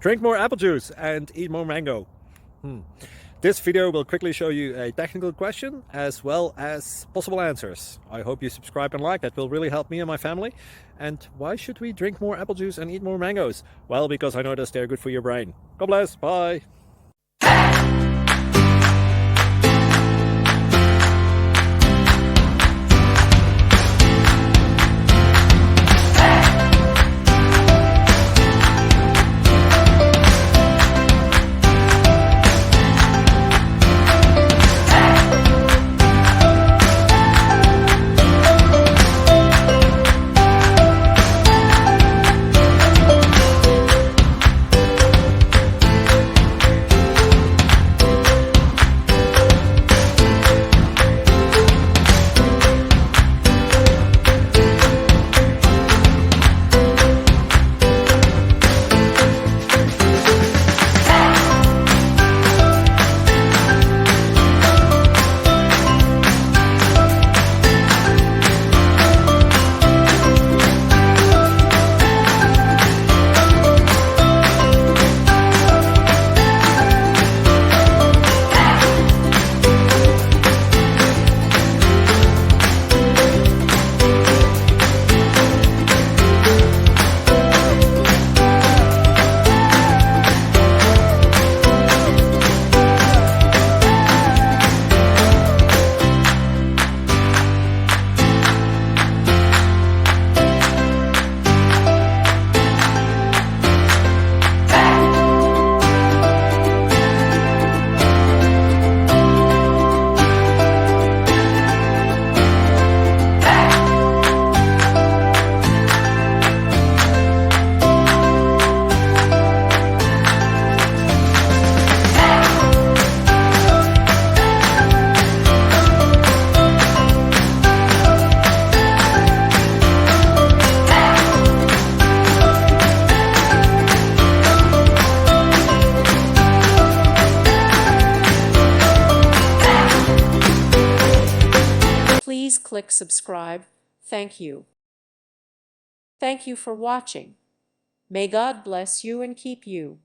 Drink more apple juice and eat more mango. This video will quickly show you a technical question as well as possible answers. I hope you subscribe and like, that will really help me and my family. And why should we drink more apple juice and eat more mangoes? Well, because I noticed they're good for your brain. God bless, bye. Please click subscribe. Thank you. Thank you for watching. May God bless you and keep you.